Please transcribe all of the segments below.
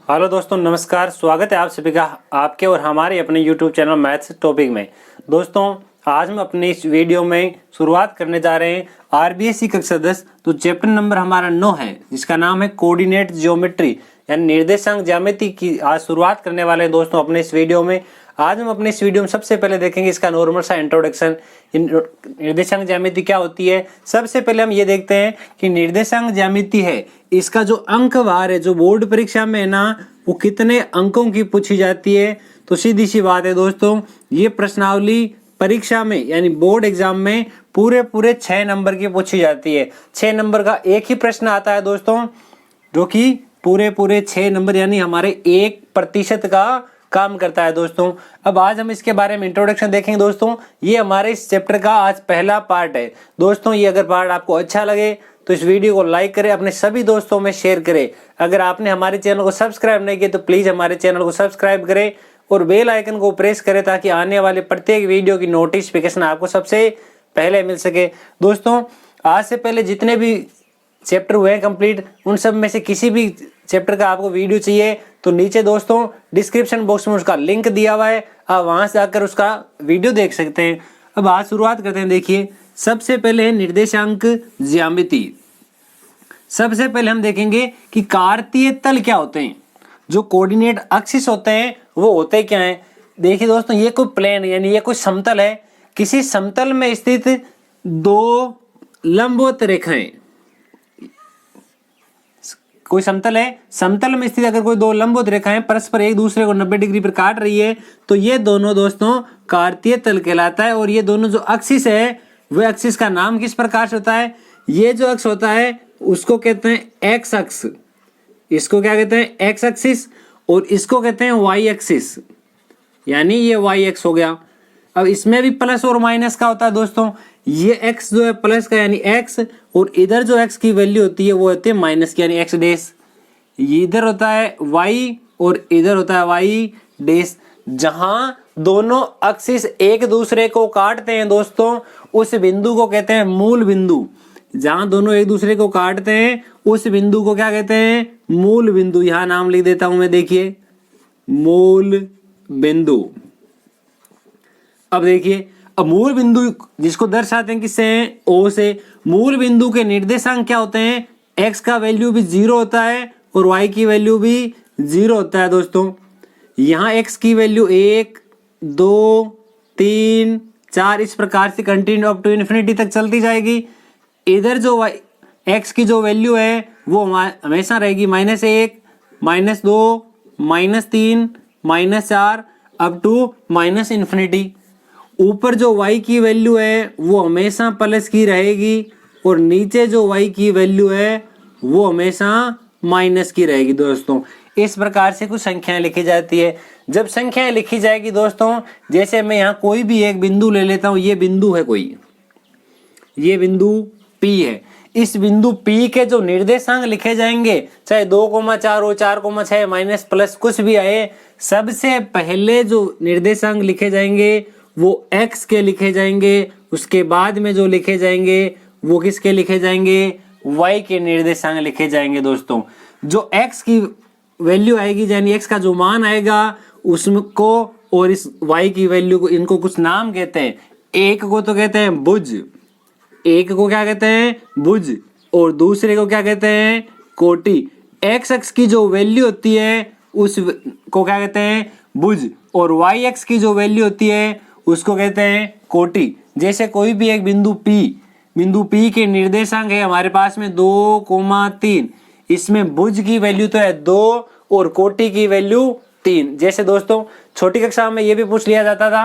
Hello दोस्तों, नमस्कार। स्वागत है आप सभी का आपके और हमारे अपने यूट्यूब चैनल मैथ्स टॉपिक में। दोस्तों, आज हम अपने इस वीडियो में शुरुआत करने जा रहे हैं आरबीएससी कक्षा 10। तो चैप्टर नंबर हमारा 9 है, जिसका नाम है कोऑर्डिनेट ज्योमेट्री यानी निर्देशांक ज्यामिति की आज शुरुआत करने वाले हैं दोस्तों अपने इस वीडियो में। आज हम अपने इस वीडियो में सबसे पहले देखेंगे इसका नॉर्मल सा इंट्रोडक्शन, निर्देशांक ज्यामिति क्या होती है। सबसे पहले हम ये देखते हैं कि निर्देशांक ज्यामिति है, इसका जो अंक भार है, जो बोर्ड परीक्षा में है ना, वो कितने अंकों की पूछी जाती है। तो सीधी सी बात है दोस्तों, ये प्रश्नावली परीक्षा में यानी बोर्ड एग्जाम में पूरे 6 नंबर की पूछी जाती है। 6 नंबर का एक ही प्रश्न आता है दोस्तों, जो कि पूरे 6 नंबर यानी हमारे 1% का काम करता है दोस्तों। अब आज हम इसके बारे में इंट्रोडक्शन देखेंगे दोस्तों। ये हमारे इस चैप्टर का आज पहला पार्ट है दोस्तों। ये अगर पार्ट आपको अच्छा लगे तो इस वीडियो को लाइक करें, अपने सभी दोस्तों में शेयर करें। अगर आपने हमारे चैनल को सब्सक्राइब नहीं किया तो प्लीज हमारे चैनल को सब्सक्राइब करें और बेल आइकन को प्रेस करें, ताकि आने वाले प्रत्येक वीडियो की नोटिफिकेशन आपको सबसे पहले मिल सके। दोस्तों, आज से पहले जितने भी चैप्टर हुए हैं कंप्लीट, उन सब में से किसी भी चैप्टर का आपको वीडियो चाहिए तो नीचे दोस्तों डिस्क्रिप्शन बॉक्स में उसका लिंक दिया हुआ है, आप वहां से जाकर उसका वीडियो देख सकते हैं। अब आज शुरुआत करते हैं। देखिए, सबसे पहले है निर्देशांक ज्यामिति। सबसे पहले हम देखेंगे कि कार्तीय तल क्या होते हैं। जो कोऑर्डिनेट एक्सिस होते हैं वो होते क्या हैं। देखिए दोस्तों, ये कोई प्लेन यानी ये कोई समतल है। किसी समतल में स्थित दो लंबवत रेखाएं, कोई समतल है, समतल में स्थित अगर कोई दो लंबवत रेखाएं परस्पर एक दूसरे को 90 डिग्री पर काट रही है तो ये दोनों दोस्तों कार्तीय तल कहलाता है। और ये दोनों जो एक्सिस है वह एक्सिस का नाम किस प्रकार से होता है। ये जो अक्ष होता है उसको कहते हैं एक्स अक्ष, इसको क्या कहते हैं एक्स एक्सिस, और इसको कहते हैं वाई एक्सिस, यानी ये वाई एक्स हो गया। अब इसमें भी प्लस और माइनस का होता है दोस्तों। ये x जो है प्लस का यानी x, और इधर जो x की वैल्यू होती है वो होती है माइनस की यानी x डैश। इधर होता है y और इधर होता है y डैश। जहां दोनों एक्सिस एक दूसरे को काटते हैं दोस्तों, उस बिंदु को कहते हैं मूल बिंदु। जहां दोनों एक दूसरे को काटते हैं उस बिंदु को क्या कहते हैं, मूल बिंदु। यहां नाम लिख देता हूं मैं, देखिए मूल बिंदु। अब देखिए, अब मूल बिंदु जिसको दर्शाते हैं किससे, ओ से। मूल बिंदु के निर्देशांक क्या होते हैं, x का वैल्यू भी 0 होता है और y की वैल्यू भी 0 होता है दोस्तों। यहाँ x की वैल्यू 1, 2, 3, 4 इस प्रकार से कंटिन्यू अप टू इन्फिनिटी तक चलती जाएगी। इधर जो x की जो वैल्यू है वो हमेशा रहेगी -1, -2, -3, -4 अप टू -इन्फिनिटी। ऊपर जो y की वैल्यू है वो हमेशा प्लस की रहेगी और नीचे जो y की वैल्यू है वो हमेशा माइनस की रहेगी दोस्तों। इस प्रकार से कुछ संख्याएं लिखी जाती है। जब संख्याएं लिखी जाएगी दोस्तों, जैसे मैं यहाँ कोई भी एक बिंदु ले लेता हूँ, ये बिंदु है कोई, ये बिंदु P है। इस बिंदु P के जो निर्देशांक लिखे जाएंगे, चाहे 2,4 हो, 4,6 माइनस प्लस कुछ भी आए, सबसे पहले जो निर्देशांक लिखे जाएंगे वो x के लिखे जाएंगे। उसके बाद में जो लिखे जाएंगे वो किसके लिखे जाएंगे, y के निर्देशांक लिखे जाएंगे दोस्तों। जो x की वैल्यू आएगी यानी x का जो मान आएगा उसको और इस y की वैल्यू को, इनको कुछ नाम कहते हैं। एक को तो कहते हैं भुज, एक को क्या कहते हैं भुज, और दूसरे को क्या कहते हैं कोटि। x अक्ष की जो वैल्यू होती है उसको क्या कहते हैं भुज, और y अक्ष की जो वैल्यू होती है उसको कहते हैं कोटि। जैसे कोई भी एक बिंदु P के निर्देशांक है हमारे पास में 2,3, इसमें भुज की वैल्यू तो है 2 और कोटि की वैल्यू 3। जैसे दोस्तों छोटी कक्षा में ये भी पूछ लिया जाता था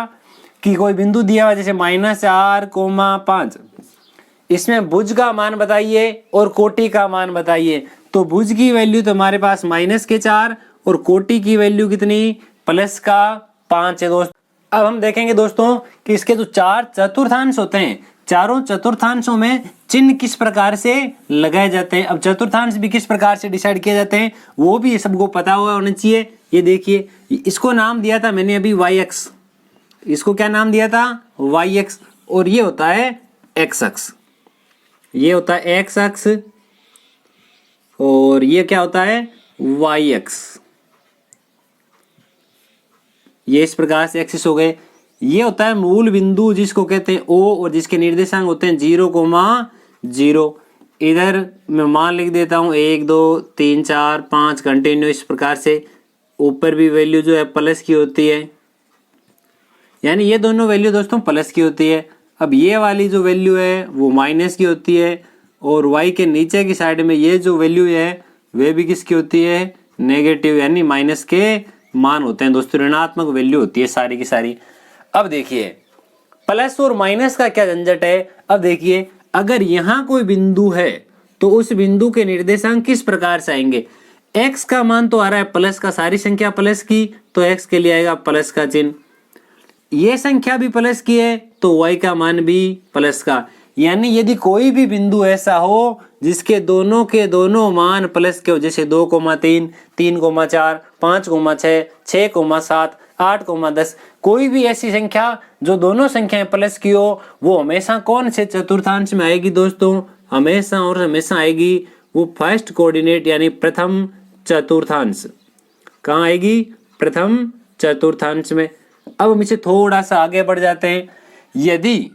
कि कोई बिंदु दिया हुआ जैसे -4,5, इसमें भुज का मान बताइए और कोटि का मान बताइए। तो भुज की वैल्यू तो हमारे पास -4 और कोटि की वैल्यू कितनी, +5 है दोस्तों। अब हम देखेंगे दोस्तों कि इसके जो 4 चतुर्थांश होते हैं, चारों चतुर्थांशों में चिन्ह किस प्रकार से लगाए जाते हैं। अब चतुर्थांश भी किस प्रकार से डिसाइड किए जाते हैं वो भी सबको पता हुआ होना चाहिए। ये देखिए, इसको नाम दिया था मैंने अभी y अक्ष, इसको क्या नाम दिया था y अक्ष, और ये होता है x अक्ष, ये होता है x अक्ष और ये क्या होता है y अक्ष। ये इस प्रकार से एक्सिस हो गए। ये होता है मूल बिंदु जिसको कहते हैं O और जिसके निर्देशांक होते हैं 0,0। इधर मैं मान लिख देता हूँ 1 2 3 4 5 कंटिन्यू। इस प्रकार से ऊपर भी वैल्यू जो है प्लस की होती है, यानी ये दोनों वैल्यू दोस्तों प्लस की होती है। अब ये वाली जो वैल्यू है वो माइनस की होती है और y के नीचे की साइड में ये जो वैल्यू है वे भी किसकी होती है, नेगेटिव, यानी माइनस के मान होते हैं दोस्तों, ऋणात्मक वैल्यू होती है सारी की सारी। अब देखिए प्लस और माइनस का क्या झंझट है। अब देखिए अगर यहाँ कोई बिंदु है तो उस बिंदु के निर्देशांक किस प्रकार से आएंगे। x का मान तो आ रहा है प्लस का, सारी संख्या प्लस की, तो x के लिए आएगा प्लस का चिन्ह। ये संख्या भी प्लस की है तो y का मान भी प्लस का। यानी यदि कोई भी बिंदु ऐसा हो जिसके दोनों के दोनों मान प्लस के हो, जैसे 2,3, 3,4, 5,6, 6,7, 8,10, कोई भी ऐसी संख्या जो दोनों संख्याएं प्लस की हो, वो हमेशा कौन से चतुर्थांश में आएगी दोस्तों, हमेशा और हमेशा आएगी वो फर्स्ट कोऑर्डिनेट यानी प्रथम चतुर्थांश। कहाँ आएगी, प्रथम चतुर्थांश में। अब हम इसे थोड़ा सा आगे बढ़ जाते हैं। यदि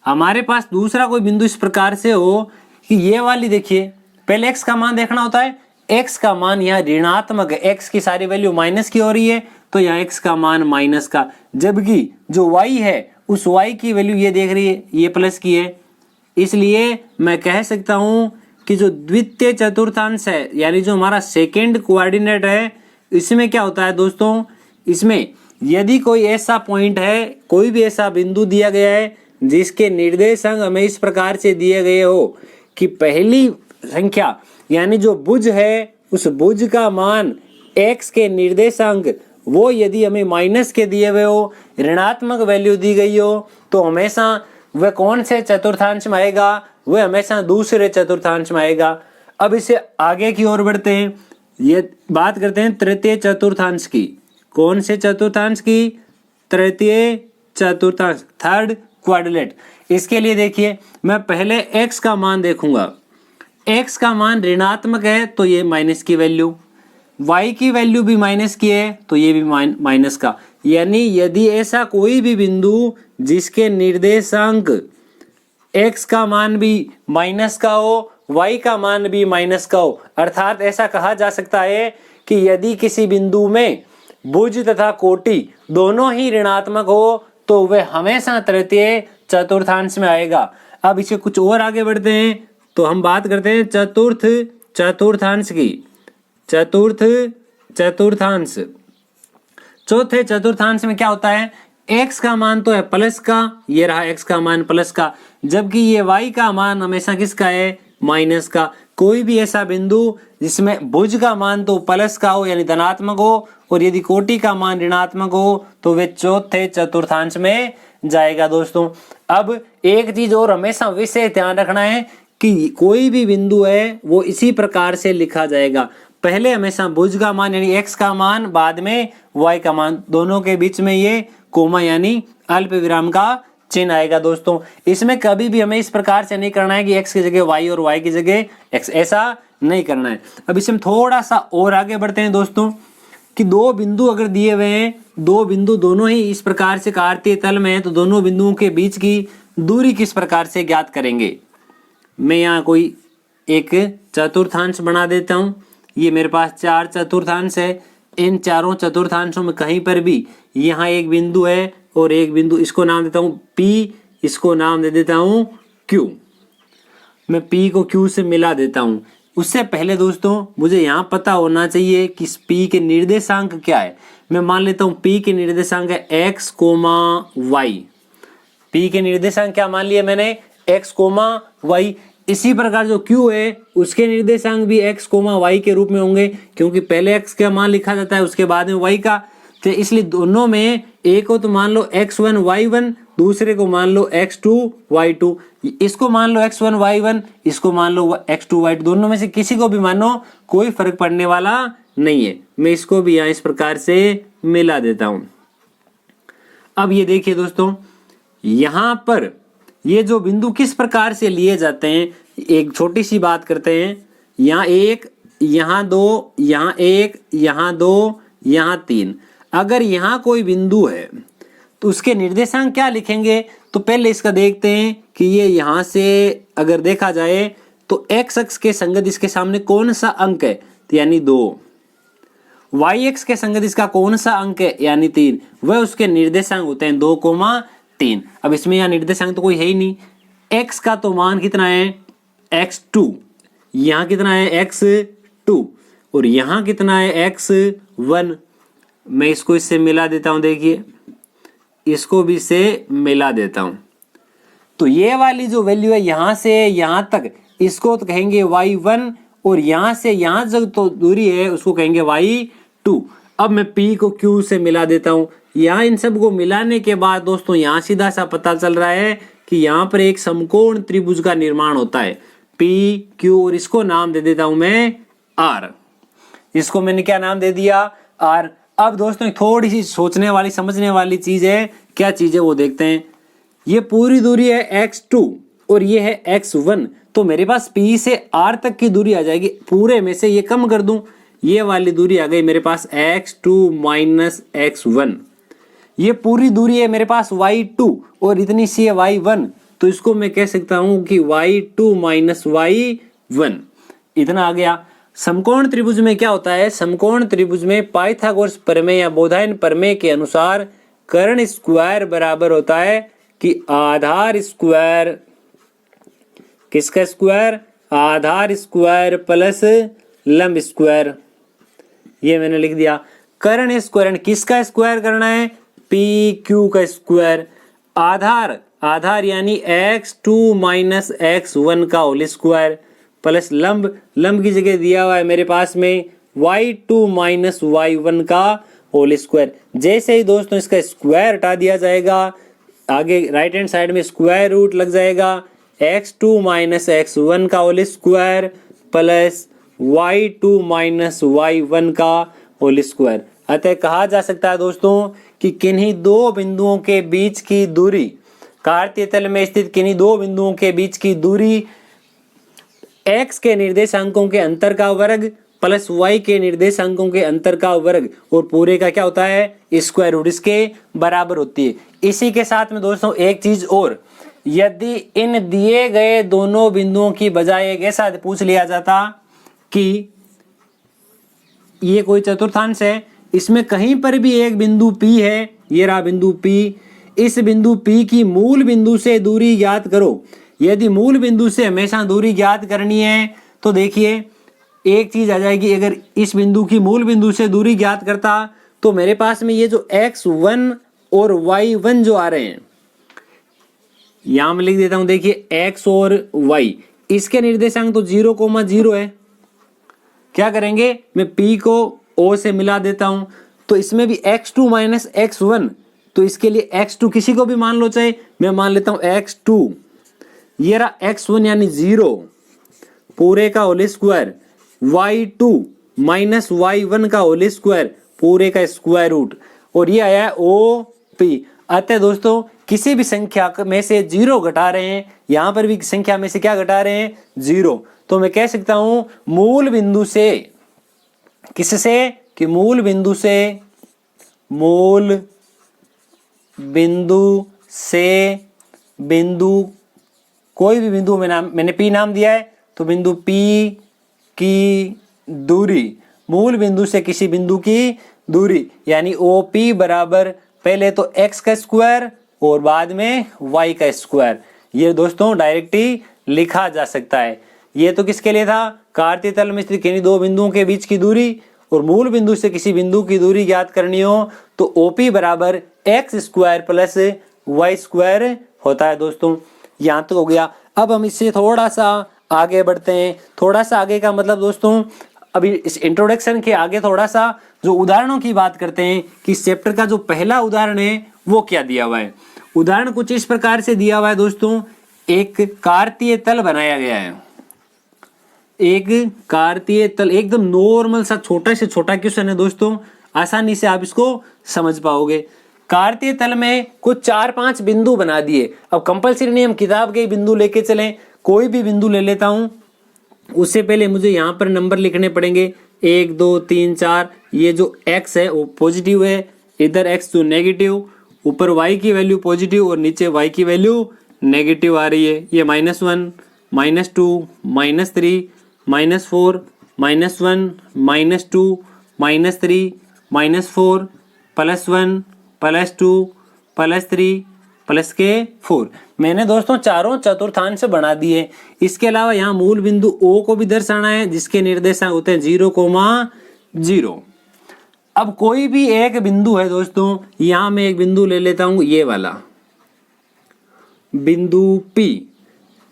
हमारे पास दूसरा कोई बिंदु इस प्रकार से हो कि ये वाली, देखिए पहले x का मान देखना होता है, x का मान यहाँ ऋणात्मक है, x की सारी वैल्यू माइनस की हो रही है तो यहाँ x का मान माइनस का, जबकि जो y है उस y की वैल्यू ये देख रही है ये प्लस की है। इसलिए मैं कह सकता हूँ कि जो द्वितीय चतुर्थांश है यानी जो हमारा सेकेंड कोऑर्डिनेट है, इसमें क्या होता है दोस्तों, इसमें यदि कोई ऐसा पॉइंट है, कोई भी ऐसा बिंदु दिया गया है जिसके निर्देशांक हमें इस प्रकार से दिए गए हो कि पहली संख्या यानी जो भुज है उस भुज का मान x के निर्देशांक वो यदि हमें माइनस के दिए हुए हो, ऋणात्मक वैल्यू दी गई हो, तो हमेशा वह कौन से चतुर्थांश में आएगा, वह हमेशा दूसरे चतुर्थांश में आएगा। अब इसे आगे की ओर बढ़ते हैं, ये बात करते हैं तृतीय चतुर्थांश की। कौन से चतुर्थांश की, तृतीय चतुर्थांश, थर्ड क्वाड्रिलेट। इसके लिए देखिए मैं पहले x का मान देखूंगा, x का मान ऋणात्मक है तो ये माइनस की वैल्यू, y की वैल्यू भी माइनस की है तो ये भी माइनस का। यानी यदि ऐसा कोई भी बिंदु जिसके निर्देशांक x का मान भी माइनस का हो, y का मान भी माइनस का हो, अर्थात ऐसा कहा जा सकता है कि यदि किसी बिंदु में भुज तथा कोटि दोनों ही ऋणात्मक हो तो वह हमेशा तृतीय चतुर्थांश में आएगा। अब इसे कुछ और आगे बढ़ते हैं तो हम बात करते हैं चतुर्थ चतुर्थांश की। चतुर्थ चतुर्थांश, चौथे चतुर्थांश में क्या होता है, x का मान तो है प्लस का, ये रहा x का मान प्लस का, जबकि ये y का मान हमेशा किसका है, माइनस का। कोई भी ऐसा बिंदु जिसमें भुज का मान तो प्लस का हो यानी धनात्मक हो और यदि कोटि का मान ऋणात्मक हो तो वे चौथे चतुर्थांश में जाएगा दोस्तों। अब एक चीज और हमेशा विशेष ध्यान रखना है कि कोई भी बिंदु है वो इसी प्रकार से लिखा जाएगा, पहले हमेशा भुज का मान यानी x का मान, बाद में y का मान, दोनों के बीच में ये कोमा यानी अल्प विराम का चिन्ह आएगा दोस्तों। इसमें कभी भी हमें इस प्रकार से नहीं करना है कि x की जगह y और y की जगह x, ऐसा नहीं करना है। अब इसमें थोड़ा सा और आगे बढ़ते हैं दोस्तों कि दो बिंदु अगर दिए हुए हैं, दो बिंदु दोनों ही इस प्रकार से कार्तीय तल में है तो दोनों बिंदुओं के बीच की दूरी किस प्रकार से ज्ञात करेंगे। मैं यहाँ कोई एक चतुर्थांश बना देता हूँ। ये मेरे पास 4 चतुर्थांश है, इन चारों चतुर्थांशों में कहीं पर भी यहाँ एक बिंदु है और एक बिंदु, इसको नाम देता हूँ P, इसको नाम दे देता हूँ Q। मैं P को Q से मिला देता हूँ। उससे पहले दोस्तों मुझे यहाँ पता होना चाहिए कि P के निर्देशांक क्या है। मैं मान लेता हूँ P के निर्देशांक है x, y। P के निर्देशांक क्या मान लिया मैंने, x, y। इसी प्रकार जो Q है उसके निर्देशांक भी x, y के रूप में होंगे, क्योंकि पहले x का मान लिखा जाता है उसके बाद में y का। तो इसलिए दोनों में एक को तो मान लो x1, y1, दूसरे को मान लो x2, y2। इसको मान लो x1, y1, इसको मान लो x2, y2। दोनों में से किसी को भी मानो, कोई फर्क पड़ने वाला नहीं है। मैं इसको भी यहाँ इस प्रकार से मिला देता हूं। अब ये देखिए दोस्तों, यहाँ पर ये जो बिंदु किस प्रकार से लिए जाते हैं, एक छोटी सी बात करते हैं। यहाँ 1, यहाँ 2, यहाँ 1, यहाँ 2, यहाँ 3। अगर यहाँ कोई बिंदु है तो उसके निर्देशांक क्या लिखेंगे? तो पहले इसका देखते हैं कि ये यहाँ से अगर देखा जाए तो x अक्ष के संगत इसके सामने कौन सा अंक है, तो यानी 2। y अक्ष के संगत इसका कौन सा अंक है, यानी 3। वह उसके निर्देशांक होते हैं 2,3। अब इसमें यहाँ निर्देशांक तो कोई है ही नहीं। x का तो मान कितना है, x2, यहाँ कितना है x2, और यहाँ कितना है x1। मैं इसको इससे मिला देता हूँ, देखिए इसको भी इससे मिला देता हूँ। तो ये वाली जो वैल्यू है यहाँ से यहाँ तक, इसको तो कहेंगे y1, और यहाँ से यहाँ जो तो दूरी है उसको कहेंगे y2। अब मैं p को q से मिला देता हूँ। यहाँ इन सब को मिलाने के बाद दोस्तों यहाँ सीधा सा पता चल रहा है कि यहाँ पर एक समकोण त्रिभुज का निर्माण होता है p q, और इसको नाम दे देता हूँ मैं r। इसको मैंने क्या नाम दे दिया, r। अब दोस्तों थोड़ी सी सोचने वाली समझने वाली चीज है, क्या चीज है वो देखते हैं। ये पूरी दूरी है x2 और ये है x1, तो मेरे पास p से r तक की दूरी आ जाएगी। पूरे में से ये कम कर दूं, ये वाली दूरी आ गई मेरे पास x2 माइनस x1। ये पूरी दूरी है मेरे पास y2 और इतनी सी है y1, तो इसको मैं कह सकता हूं कि y2 माइनस y1 इतना आ गया। समकोण त्रिभुज में क्या होता है, समकोण त्रिभुज में पाइथागोरस प्रमेय या बोधायन प्रमेय के अनुसार कर्ण स्क्वायर बराबर होता है कि आधार स्क्वायर, किसका स्क्वायर, आधार स्क्वायर प्लस लंब स्क्वायर। ये मैंने लिख दिया। कर्ण स्क्वायर, किसका स्क्वायर करना है, पी क्यू का स्क्वायर। आधार, आधार यानी x2 माइनस x1 का होल स्क्वायर प्लस लंब, लंब की जगह दिया हुआ है मेरे पास में y2 माइनस y1 का होल स्क्वायर। जैसे ही दोस्तों इसका स्क्वायर हटा दिया जाएगा, आगे राइट हैंड साइड में स्क्वायर रूट लग जाएगा, x2 माइनस x1 का whole square plus y2 minus y1 का होल स्क्वायर। अतः कहा जा सकता है दोस्तों कि किन्हीं दो बिंदुओं के बीच की दूरी, कार्तीय तल में स्थित किन्हीं दो बिंदुओं के बीच की दूरी x के निर्देशांकों के अंतर का वर्ग प्लस y के निर्देशांकों के अंतर का वर्ग, और पूरे का क्या होता है, स्क्वायर रूट इसके बराबर होती है। इसी के साथ में दोस्तों एक चीज और, यदि इन दिए गए दोनों बिंदुओं की बजाय एक ऐसा पूछ लिया जाता कि ये कोई चतुर्थांश है, इसमें कहीं पर भी एक बिंदु P है, ये रहा बिंदु P, इस बिंदु P की मूल बिंदु से दूरी ज्ञात करो। यदि मूल बिंदु से हमेशा दूरी ज्ञात करनी है तो देखिए एक चीज आ जाएगी, अगर इस बिंदु की मूल बिंदु से दूरी ज्ञात करता तो मेरे पास में ये जो x1 और y1 जो आ रहे हैं, यहां मैं लिख देता हूं, देखिए x और y, इसके निर्देशांक तो 0,0 है। क्या करेंगे, मैं p को o से मिला देता हूं, तो इसमें भी x2 माइनस x1, तो इसके लिए x2 किसी को भी मान लो, चाहे मैं मान लेता हूं x2, ये रहा x1 यानी 0 पूरे का whole square, y2 minus y1 का होल स्क्वायर पूरे का स्क्वायर रूट, और ये आया OP। अतः दोस्तों किसी भी संख्या में से 0 घटा रहे हैं, यहां पर भी संख्या में से क्या घटा रहे हैं, 0, तो मैं कह सकता हूं मूल बिंदु से, किससे, कि मूल बिंदु से, मूल बिंदु से बिंदु, कोई भी बिंदु मैंने P नाम दिया है, तो बिंदु P की दूरी, मूल बिंदु से किसी बिंदु की दूरी यानी OP बराबर पहले तो x का स्क्वायर और बाद में y का स्क्वायर। ये दोस्तों डायरेक्ट ही लिखा जा सकता है। ये तो किसके लिए था, कार्तीय तल में स्थित किन्हीं दो बिंदुओं के बीच की दूरी और मूल बिंदु से किसी बिंदु की दूरी ज्ञात करनी हो तो OP बराबर x square plus y square होता है। दोस्तों यहाँ तक हो गया। अब हम इससे थोड़ा सा आगे बढ़ते हैं। थोड़ा सा आगे का मतलब दोस्तों, अभी इस इंट्रोडक्शन के आगे थोड़ा सा जो उदाहरणों की बात करते हैं कि इस चैप्टर का जो पहला उदाहरण है वो क्या दिया हुआ है। उदाहरण कुछ इस प्रकार से दिया हुआ है दोस्तों, एक कार्तीय तल बनाया गया है, एक कार्तीय तल, एकदम नॉर्मल सा छोटा से छोटा क्वेश्चन है दोस्तों, आसानी से आप इसको समझ पाओगे। कार्तीय तल में कुछ 4-5 बिंदु बना दिए। अब कंपलसरी नहीं हम किताब के बिंदु लेके चलें, कोई भी बिंदु ले लेता हूं, उससे पहले मुझे यहाँ पर नंबर लिखने पड़ेंगे 1 2 3 4। ये जो x है वो पॉजिटिव है, इधर x तो नेगेटिव, ऊपर y की वैल्यू पॉजिटिव और नीचे y की वैल्यू नेगेटिव आ रही है। ये -1, -2, -3, -4, -1, -2, -3, -4, +1, +2, +3, +4। मैंने दोस्तों चारों चतुर्थांश बना दिए। इसके अलावा यहाँ मूल बिंदु O को भी दर्शाना है जिसके निर्देशांक होते हैं 0,0। अब कोई भी एक बिंदु है दोस्तों, यहां मैं एक बिंदु ले लेता हूं, ये वाला बिंदु P,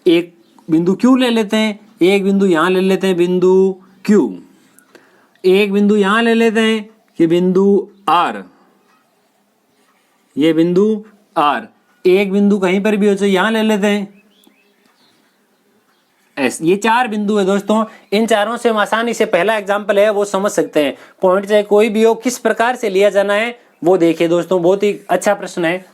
एक बिंदु Q ले लेते हैं, एक बिंदु यहां ले लेते हैं बिंदु Q, एक बिंदु यहां ले लेते हैं ये बिंदु R, ये बिंदु R, एक बिंदु कहीं पर भी हो तो यहां ले लेते हैं S। ये 4 बिंदु है दोस्तों। इन चारों से हम आसानी से पहला एग्जांपल है वो समझ सकते हैं। पॉइंट चाहे कोई भी हो, किस प्रकार से लिया जाना है वो देखिए दोस्तों, बहुत ही अच्छा प्रश्न है।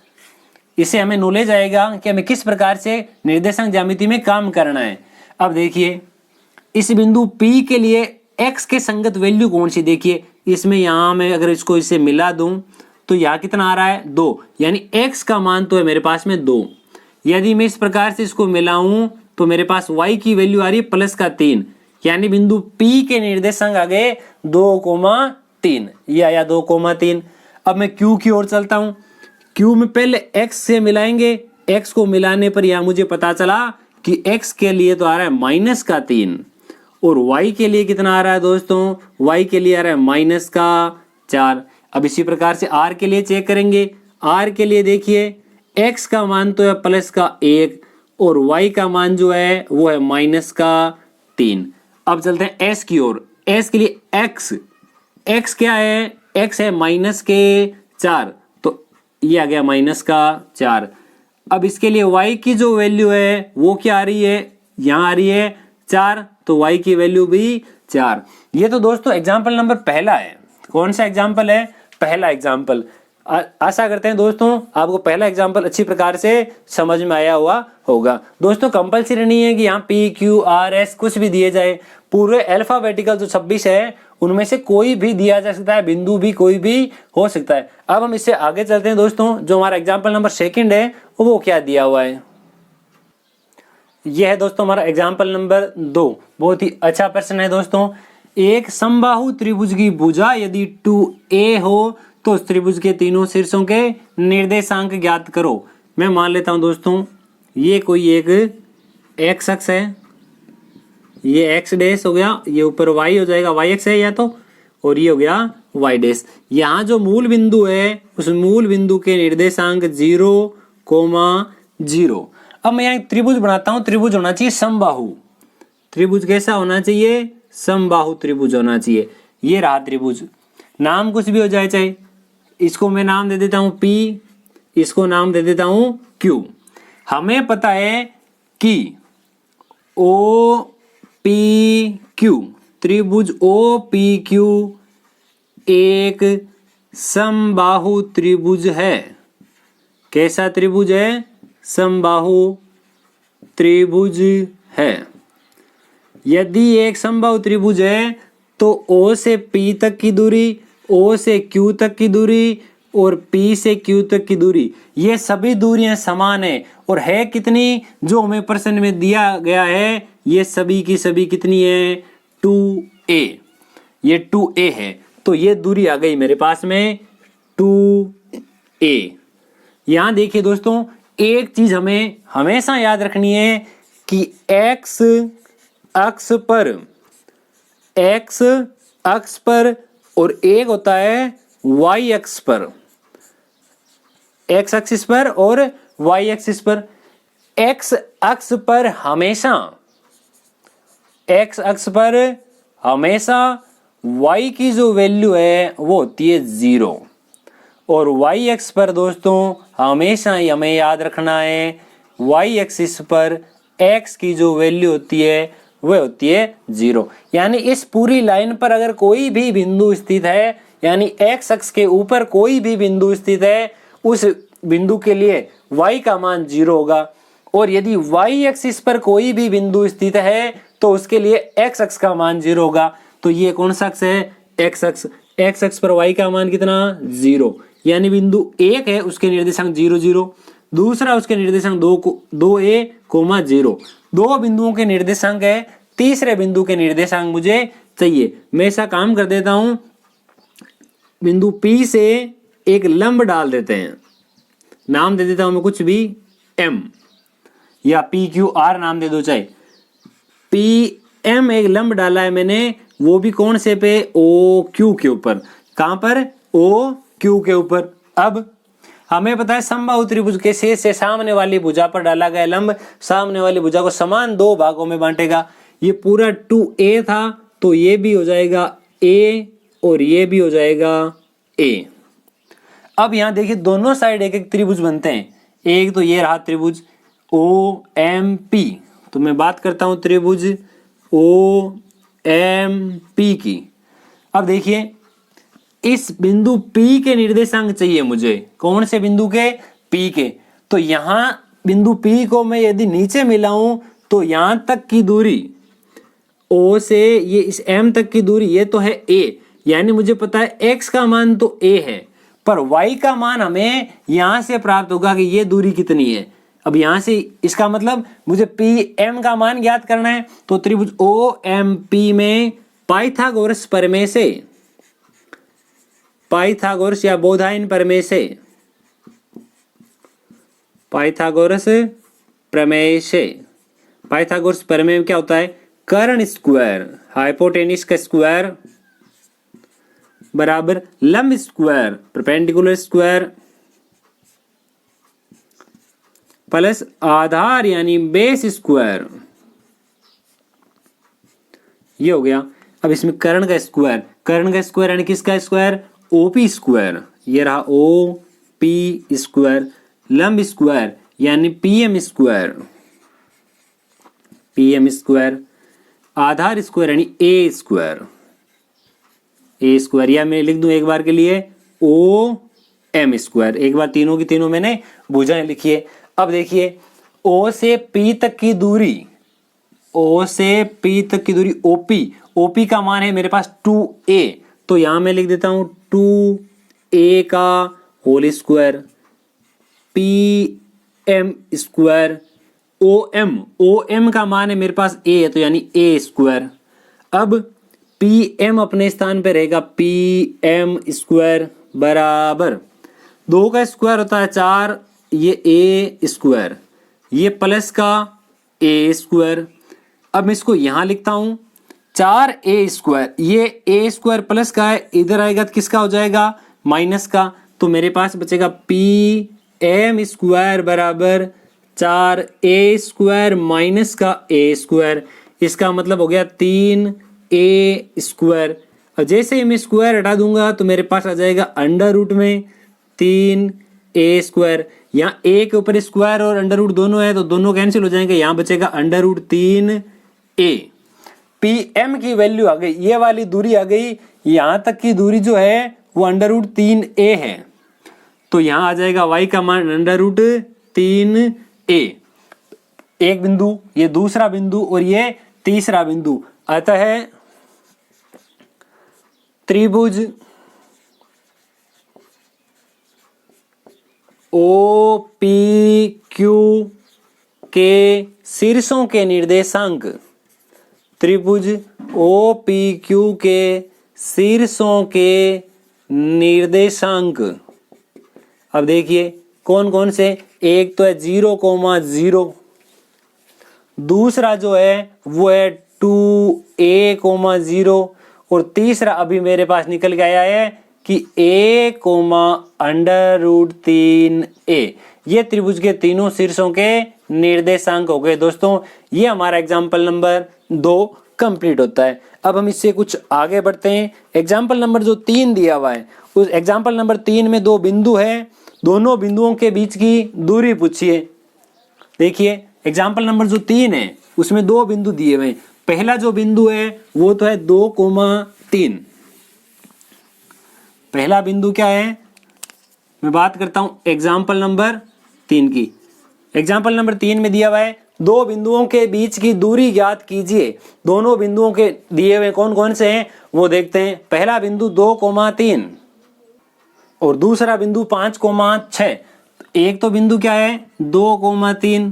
इससे हमें नॉलेज आएगा कि हमें किस प्रकार से निर्देशांक ज्यामिति में काम करना है। अब देखिए इस बिंदु P के लिए x के संगत वैल्यू कौन सी, देखिए इसमें यहां मैं अगर इसको इससे मिला दूं तो यहाँ कितना आ रहा है 2, यानी x का मान तो है मेरे पास में 2। यदि मैं इस प्रकार से इसको मिलाऊं तो मेरे पास y की वैल्यू आ रही है +3, यानी बिंदु P के निर्देशांक आ गए 2,3 या 2,3। अब मैं Q की ओर चलता हूं। Q में पहले x से मिलाएंगे, x को मिलाने पर यहां मुझे पता चला कि x के लिए तो आ रहा है -3 और y के लिए कितना आ रहा है दोस्तों, y के लिए आ रहा है -4। अब इसी प्रकार से r के लिए चेक करेंगे। r के लिए देखिए x का मान तो है +1 और y का मान जो है वो है -3। अब चलते हैं s की ओर। s के लिए x क्या है, x है -4, तो ये आ गया -4। अब इसके लिए y की जो वैल्यू है वो क्या आ रही है, यहाँ आ रही है 4, तो y की वैल्यू भी 4। ये तो दोस्तों एग्जाम्पल नंबर पहला है। कौन सा एग्जाम्पल है, पहला एग्जाम्पल। आशा करते हैं दोस्तों आपको पहला एग्जाम्पल अच्छी प्रकार से समझ में आया हुआ होगा। दोस्तों कंपलसरी नहीं है कि यहाँ P, Q, R, S कुछ भी दिए जाए। पूरे अल्फाबेटिकल जो 26 है उनमें से कोई भी दिया जा सकता है, बिंदु भी कोई भी हो सकता है। अब हम इससे आगे चलते हैं दोस्तों। जो हमारा एग्जाम्पल नंबर 2 है वो क्या दिया हुआ है, यह है दोस्तों हमारा एग्जाम्पल नंबर 2। बहुत ही अच्छा प्रश्न है दोस्तों। एक समबाहु त्रिभुज की भुजा यदि 2a हो तो उस त्रिभुज के तीनों शीर्षों के निर्देशांक ज्ञात करो। मैं मान लेता हूं दोस्तों ये कोई एक x अक्ष है, ये x डैश हो गया, ये ऊपर y हो जाएगा, y अक्ष है या तो, और ये हो गया y डैश। यहाँ जो मूल बिंदु है उस मूल बिंदु के निर्देशांक 0,0। अब मैं यहाँ एक त्रिभुज बनाता हूँ। त्रिभुज होना चाहिए समबाहु। त्रिभुज कैसा होना चाहिए, समबाहु त्रिभुज होना चाहिए। ये रहा त्रिभुज, नाम कुछ भी हो जाए, चाहे इसको मैं नाम दे देता हूं P, इसको नाम दे देता हूं Q। हमें पता है कि OPQ त्रिभुज OPQ एक समबाहु त्रिभुज है। कैसा त्रिभुज है, समबाहु त्रिभुज है। यदि एक समबाहु त्रिभुज है तो O से P तक की दूरी, O से Q तक की दूरी और P से Q तक की दूरी, ये सभी दूरियां समान है। और है कितनी, जो हमें प्रश्न में दिया गया है ये सभी की सभी कितनी है, 2a। ये 2a है, तो ये दूरी आ गई मेरे पास में 2a। यहां देखिए दोस्तों एक चीज हमें हमेशा याद रखनी है कि x अक्ष पर और एक होता है y अक्ष पर, x एक्सिस पर और y एक्सिस पर। x अक्ष पर हमेशा y की जो वैल्यू है वो होती है 0 और y एक्स पर दोस्तों हमेशा ही हमें याद रखना है y एक्सिस पर x की जो वैल्यू होती है वह होती है 0। यानी इस पूरी लाइन पर अगर कोई भी बिंदु स्थित है, यानी x अक्ष के ऊपर कोई भी बिंदु स्थित है, उस बिंदु के लिए y का मान 0 होगा। और यदि y एक्सिस पर कोई भी बिंदु स्थित है तो उसके लिए x अक्ष का मान 0 होगा। तो ये कौन सा अक्ष है, x अक्ष। x अक्ष पर y का मान कितना, 0। यानी बिंदु 1 है उसके निर्देशांक 0 0, दूसरा उसके निर्देशांक 2a, 0, दो बिंदुओं के निर्देशांक है, तीसरे बिंदु के निर्देशांक मुझे चाहिए। मैं ऐसा काम कर देता हूं, बिंदु P से एक लंब डाल देते हैं, नाम दे देता हूं मैं कुछ भी M या PQR नाम दे दो चाहे। PM एक लंब डाला है मैंने, वो भी कौन से पे, OQ के ऊपर। कहां पर, OQ के ऊपर। अब हमें पता है समबाहु त्रिभुज के शेष से सामने वाली भुजा पर डाला गया लंब सामने वाली भुजा को समान दो भागों में बांटेगा। ये पूरा 2a था तो ये भी हो जाएगा a और ये भी हो जाएगा a। अब यहां देखिए दोनों साइड एक एक त्रिभुज बनते हैं। एक तो ये रहा त्रिभुज OMP, तो मैं बात करता हूं त्रिभुज OMP की। अब देखिए इस बिंदु P के निर्देशांक चाहिए मुझे। कौन से बिंदु के, P के। तो यहां बिंदु P को मैं यदि नीचे मिलाऊं तो यहां तक की दूरी O से ये इस M तक की दूरी ये तो है A, यानी मुझे पता है X का मान तो A है, पर Y का मान हमें यहां से प्राप्त होगा कि ये दूरी कितनी है। अब यहां से इसका मतलब मुझे PM का मान ज्ञात करना है। तो त्रिभुज OMP में पाइथागोरस प्रमेय से, पाइथागोरस या बोधायन प्रमेय से, पाइथागोरस प्रमेय से, पाइथागोरस प्रमेय में क्या होता है, कर्ण स्क्वायर, हाइपोटेनिस का स्क्वायर बराबर लंब स्क्वायर, परपेंडिकुलर स्क्वायर प्लस आधार यानी बेस स्क्वायर, ये हो गया। अब इसमें कर्ण का स्क्वायर, कर्ण का स्क्वायर यानी किसका स्क्वायर, OP स्क्वायर, ये रहा OP स्क्वायर, लंब स्क्वायर यानी PM स्क्वायर, PM स्क्वायर, आधार स्क्वायर यानी A स्क्वायर, A स्क्वायर, या मैं लिख दूं एक बार के लिए OM स्क्वायर। एक बार तीनों की तीनों मैंने भुजाएं लिखी है। अब देखिए O से P तक की दूरी, O से P तक की दूरी OP का मान है मेरे पास 2a, तो यहां मैं लिख देता हूं 2a का whole square, PM square, OM का मान है मेरे पास a है तो यानी a स्क्वायर। अब PM अपने स्थान पे रहेगा, PM स्क्वायर बराबर 2 का स्क्वायर होता है 4, ये a स्क्वायर, ये प्लस का a स्क्वायर। अब मैं इसको यहां लिखता हूं 4a स्क्वायर, ये a स्क्वायर प्लस का है, इधर आएगा तो किसका हो जाएगा, माइनस का। तो मेरे पास बचेगा PM स्क्वायर बराबर 4a स्क्वायर माइनस का a स्क्वायर, इसका मतलब हो गया 3a स्क्वायर। और जैसे ही मैं स्क्वायर हटा दूंगा तो मेरे पास आ जाएगा अंडर रूट में 3a स्क्वायर। यहाँ a के ऊपर स्क्वायर और अंडर रूट दोनों है तो दोनों कैंसिल हो जाएंगे, यहाँ बचेगा अंडर रूट 3a। PM की वैल्यू आ गई, ये वाली दूरी आ गई, यहाँ तक की दूरी जो है वो अंडर रूट 3a है, तो यहाँ आ जाएगा y का मान अंडर रूट 3a। एक बिंदु, ये दूसरा बिंदु और ये तीसरा बिंदु, अतः त्रिभुज OPQ के शीर्षों के निर्देशांक, त्रिभुज OPQ के शीर्षों के निर्देशांक। अब देखिए कौन कौन से, एक तो है 0,0, दूसरा जो है वो है 2a,0 और तीसरा अभी मेरे पास निकल के आया है कि a, अंडर रूट 3a। ये त्रिभुज के तीनों शीर्षों के निर्देशांक हो गए। दोस्तों ये हमारा एग्जाम्पल नंबर 2 कंप्लीट होता है। अब हम इससे कुछ आगे बढ़ते हैं। एग्जाम्पल नंबर जो 3 दिया हुआ है, उस एग्जाम्पल नंबर 3 में 2 बिंदु है, दोनों बिंदुओं के बीच की दूरी पूछिए। देखिए एग्जाम्पल नंबर जो 3 है उसमें 2 बिंदु दिए हुए हैं। पहला जो बिंदु है वो तो है 2,3। पहला बिंदु क्या है, मैं बात करता हूं एग्जाम्पल नंबर 3 की। एग्जाम्पल नंबर 3 में दिया हुआ है 2 बिंदुओं के बीच की दूरी ज्ञात कीजिए। दोनों बिंदुओं के दिए हुए कौन कौन से हैं वो देखते हैं। पहला बिंदु 2,3, और दूसरा बिंदु 5,6। एक तो बिंदु क्या है 2,3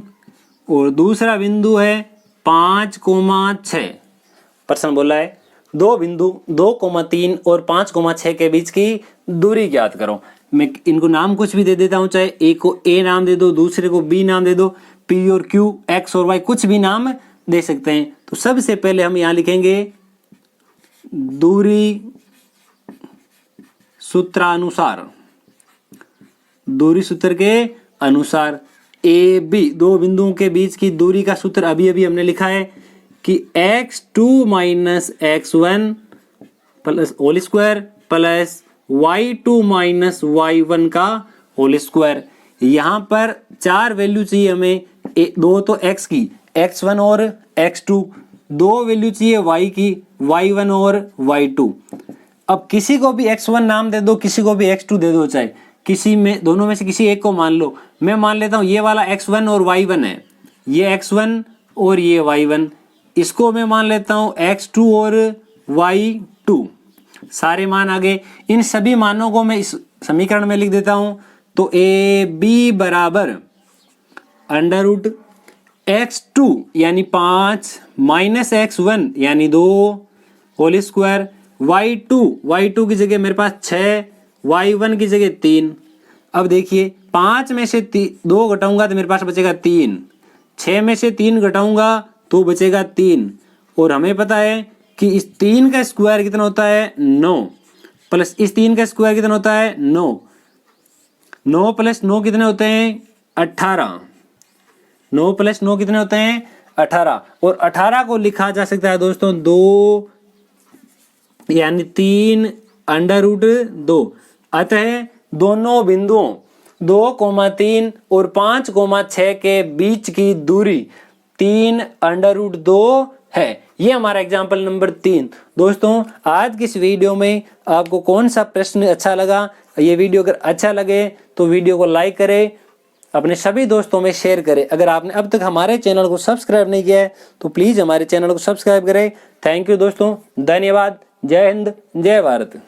और दूसरा बिंदु है 5,6। प्रश्न बोला है दो बिंदु 2,3 और 5,6 के बीच की दूरी ज्ञात करो। मैं इनको नाम कुछ भी दे देता हूं, चाहे एक को ए नाम दे दो, दूसरे को बी नाम दे दो, पी और क्यू, एक्स और वाई, कुछ भी नाम दे सकते हैं। तो सबसे पहले हम यहां लिखेंगे दूरी सूत्रानुसार, दूरी सूत्र के अनुसार ए बी, दो बिंदुओं के बीच की दूरी का सूत्र अभी अभी हमने लिखा है कि x2 minus x1 plus whole square plus y2 minus y1 का होल स्क्वायर। यहां पर चार वैल्यू चाहिए हमें, दो तो x की x1 और x2, दो वैल्यू चाहिए y की y1 और y2। अब किसी को भी x1 नाम दे दो, किसी को भी x2 दे दो, चाहे किसी में दोनों में से किसी एक को मान लो। मैं मान लेता हूं ये वाला x1 और y1 है, ये x1 और ये y1, इसको मैं मान लेता हूं x2 और y2। सारे मान आ गए। इन सभी मानों को मैं इस समीकरण में लिख देता हूं। तो ए बी बराबर अंडर रूट x2 यानी 5 माइनस x1 यानी 2 होल स्क्वायर, y2 की जगह मेरे पास 6, y1 की जगह 3। अब देखिए 5 में से 2 घटाऊंगा तो मेरे पास बचेगा 3, 6 में से 3 घटाऊंगा तो बचेगा 3। और हमें पता है कि इस 3 का स्क्वायर कितना होता है 9, प्लस इस 3 का स्क्वायर कितना होता है 9, 9 प्लस 9 कितने होते हैं 18, 9 प्लस 9 कितने होते हैं 18। और 18 को लिखा जा सकता है दोस्तों 2 यानी 3 अंडर रूट 2। अतः दोनों बिंदुओं 2,3 और 5,6 के बीच की दूरी 3 अंडर रूट 2 है। ये हमारा एग्जाम्पल नंबर 3। दोस्तों आज की इस वीडियो में आपको कौन सा प्रश्न अच्छा लगा? ये वीडियो अगर अच्छा लगे तो वीडियो को लाइक करें, अपने सभी दोस्तों में शेयर करें। अगर आपने अब तक हमारे चैनल को सब्सक्राइब नहीं किया है तो प्लीज़ हमारे चैनल को सब्सक्राइब करें। थैंक यू दोस्तों, धन्यवाद। जय हिंद, जय भारत।